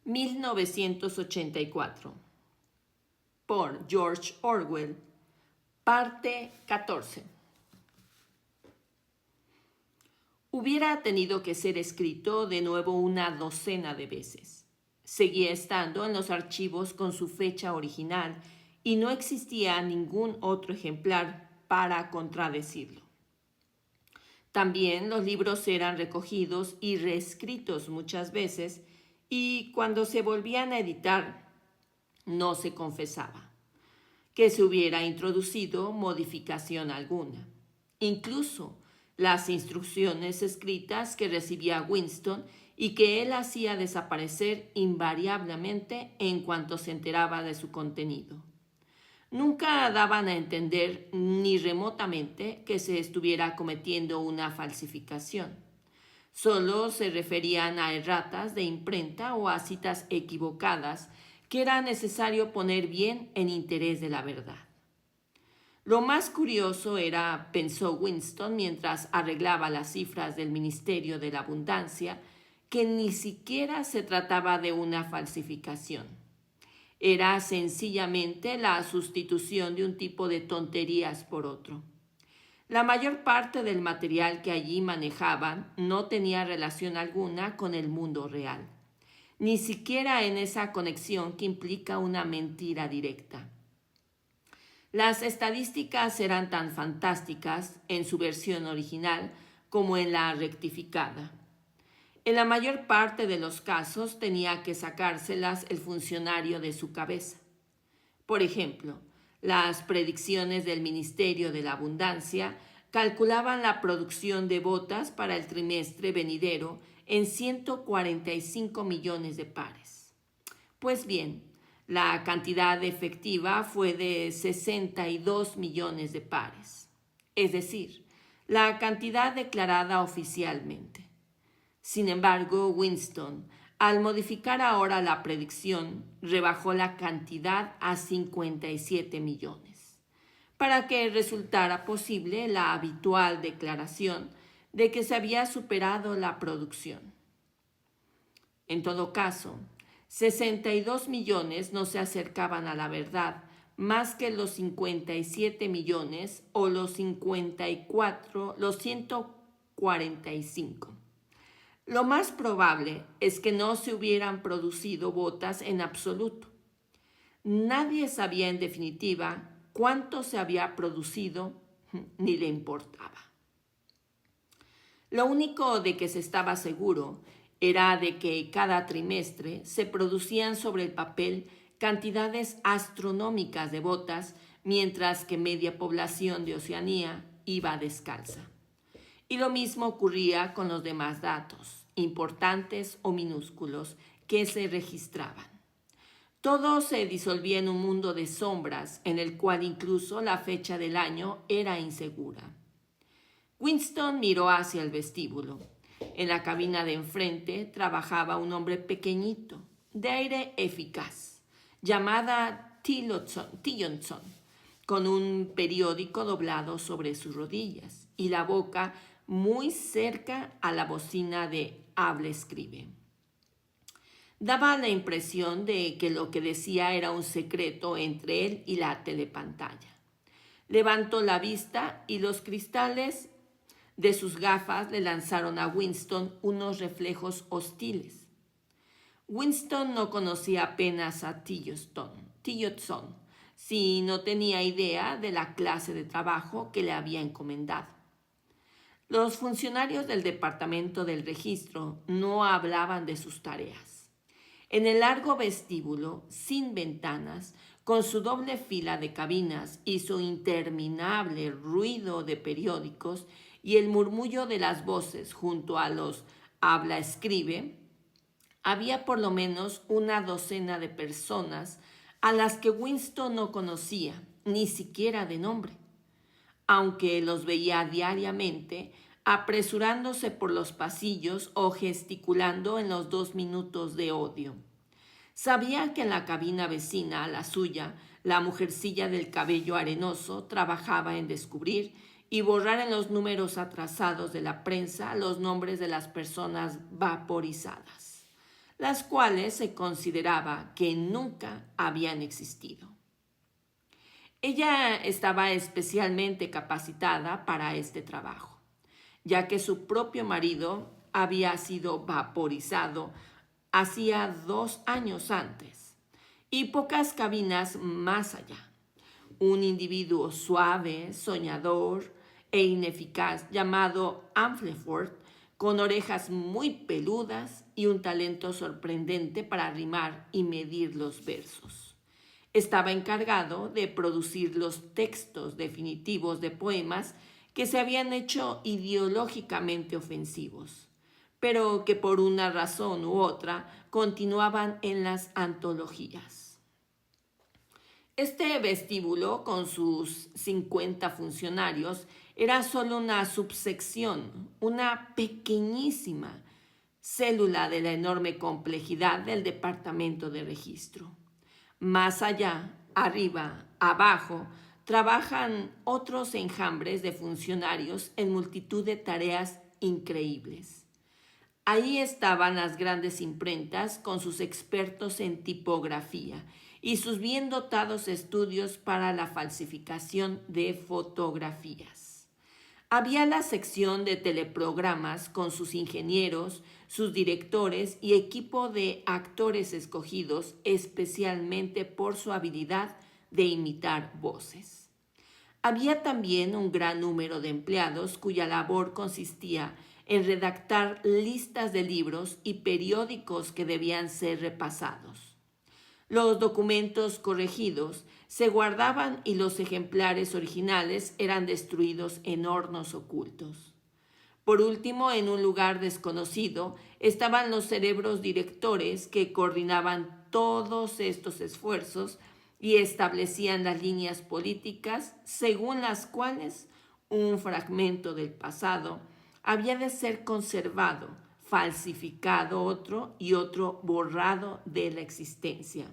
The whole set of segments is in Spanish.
1984, por George Orwell, parte 14. Hubiera tenido que ser escrito de nuevo una docena de veces. Seguía estando en los archivos con su fecha original y no existía ningún otro ejemplar para contradecirlo. También los libros eran recogidos y reescritos muchas veces y cuando se volvían a editar no se confesaba que se hubiera introducido modificación alguna. Incluso las instrucciones escritas que recibía Winston y que él hacía desaparecer invariablemente en cuanto se enteraba de su contenido. Nunca daban a entender ni remotamente que se estuviera cometiendo una falsificación. Solo se referían a erratas de imprenta o a citas equivocadas que era necesario poner bien en interés de la verdad. Lo más curioso era, pensó Winston mientras arreglaba las cifras del Ministerio de la Abundancia, que ni siquiera se trataba de una falsificación. Era sencillamente la sustitución de un tipo de tonterías por otro. La mayor parte del material que allí manejaban no tenía relación alguna con el mundo real, ni siquiera en esa conexión que implica una mentira directa. Las estadísticas eran tan fantásticas en su versión original como en la rectificada. En la mayor parte de los casos tenía que sacárselas el funcionario de su cabeza. Por ejemplo, las predicciones del Ministerio de la Abundancia calculaban la producción de botas para el trimestre venidero en 145 millones de pares. Pues bien, la cantidad efectiva fue de 62 millones de pares, es decir, la cantidad declarada oficialmente. Sin embargo, Winston, al modificar ahora la predicción, rebajó la cantidad a 57 millones, para que resultara posible la habitual declaración de que se había superado la producción. En todo caso, 62 millones no se acercaban a la verdad más que los 57 millones o los 145. Lo más probable es que no se hubieran producido botas en absoluto. Nadie sabía en definitiva cuánto se había producido ni le importaba. Lo único de que se estaba seguro era de que cada trimestre se producían sobre el papel cantidades astronómicas de botas, mientras que media población de Oceanía iba descalza. Y lo mismo ocurría con los demás datos, importantes o minúsculos, que se registraban. Todo se disolvía en un mundo de sombras, en el cual incluso la fecha del año era insegura. Winston miró hacia el vestíbulo. En la cabina de enfrente trabajaba un hombre pequeñito, de aire eficaz, llamada Tillotson, con un periódico doblado sobre sus rodillas y la boca muy cerca a la bocina de habla-escribe. Daba la impresión de que lo que decía era un secreto entre él y la telepantalla. Levantó la vista y los cristales de sus gafas le lanzaron a Winston unos reflejos hostiles. Winston no conocía apenas a Tillotson, si no tenía idea de la clase de trabajo que le había encomendado. Los funcionarios del Departamento del Registro no hablaban de sus tareas. En el largo vestíbulo, sin ventanas, con su doble fila de cabinas y su interminable ruido de periódicos y el murmullo de las voces junto a los habla-escribe, había por lo menos una docena de personas a las que Winston no conocía, ni siquiera de nombre, aunque los veía diariamente apresurándose por los pasillos o gesticulando en los 2 minutos de odio. Sabía que en la cabina vecina a la suya, la mujercilla del cabello arenoso trabajaba en descubrir y borrar en los números atrasados de la prensa los nombres de las personas vaporizadas. las cuales se consideraba que nunca habían existido. Ella estaba especialmente capacitada para este trabajo, ya que su propio marido había sido vaporizado hacía 2 años antes, y pocas cabinas más allá. Un individuo suave, soñador e ineficaz llamado Ampleforth, con orejas muy peludas y un talento sorprendente para rimar y medir los versos. Estaba encargado de producir los textos definitivos de poemas que se habían hecho ideológicamente ofensivos, pero que por una razón u otra continuaban en las antologías. Este vestíbulo, con sus 50 funcionarios, era solo una subsección, una pequeñísima célula de la enorme complejidad del departamento de registro. Más allá, arriba, abajo, trabajan otros enjambres de funcionarios en multitud de tareas increíbles. Ahí estaban las grandes imprentas con sus expertos en tipografía y sus bien dotados estudios para la falsificación de fotografías. Había la sección de teleprogramas con sus ingenieros, sus directores y equipo de actores escogidos especialmente por su habilidad de imitar voces. Había también un gran número de empleados cuya labor consistía en redactar listas de libros y periódicos que debían ser repasados. Los documentos corregidos se guardaban y los ejemplares originales eran destruidos en hornos ocultos. Por último, en un lugar desconocido, estaban los cerebros directores que coordinaban todos estos esfuerzos y establecían las líneas políticas según las cuales un fragmento del pasado había de ser conservado, falsificado otro y otro borrado de la existencia.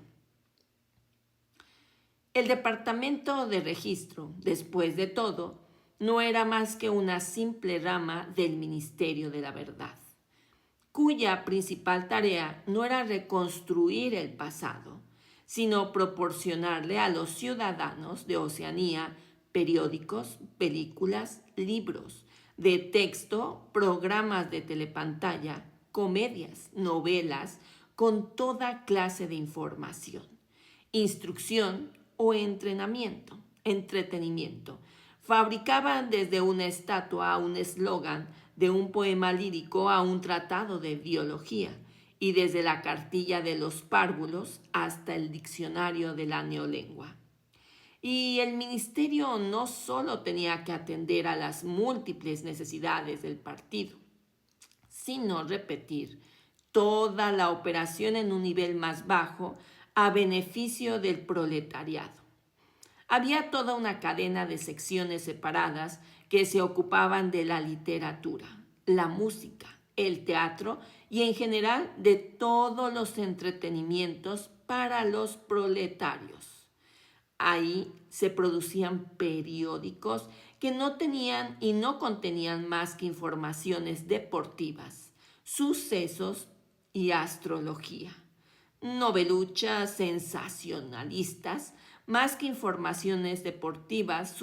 El departamento de registro, después de todo, no era más que una simple rama del Ministerio de la Verdad, cuya principal tarea no era reconstruir el pasado, sino proporcionarle a los ciudadanos de Oceanía periódicos, películas, libros de texto, programas de telepantalla, comedias, novelas, con toda clase de información, instrucción o entretenimiento. Fabricaban desde una estatua a un eslogan, de un poema lírico a un tratado de biología, y desde la cartilla de los párvulos hasta el diccionario de la neolengua. Y el ministerio no solo tenía que atender a las múltiples necesidades del partido, sino repetir toda la operación en un nivel más bajo a beneficio del proletariado. Había toda una cadena de secciones separadas que se ocupaban de la literatura, la música, el teatro y en general de todos los entretenimientos para los proletarios. Ahí se producían periódicos que no tenían y no contenían más que informaciones deportivas, sucesos y astrología. Noveluchas sensacionalistas, más que informaciones deportivas,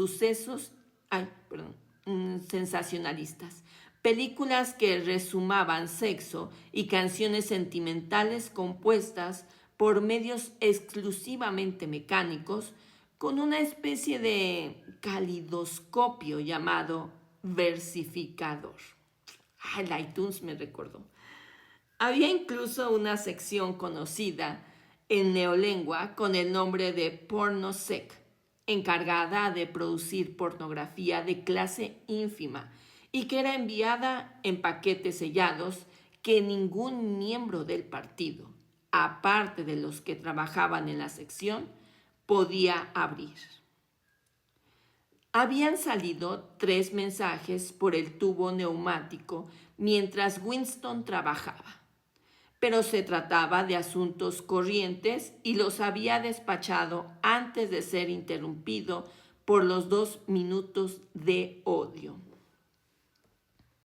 sensacionalistas. Películas que resumaban sexo y canciones sentimentales compuestas por medios exclusivamente mecánicos, con una especie de calidoscopio llamado versificador. El iTunes me recordó. Había incluso una sección conocida en neolengua con el nombre de Pornosec, encargada de producir pornografía de clase ínfima y que era enviada en paquetes sellados que ningún miembro del partido, aparte de los que trabajaban en la sección, podía abrir. Habían salido 3 mensajes por el tubo neumático mientras Winston trabajaba, pero se trataba de asuntos corrientes y los había despachado antes de ser interrumpido por los 2 minutos de odio.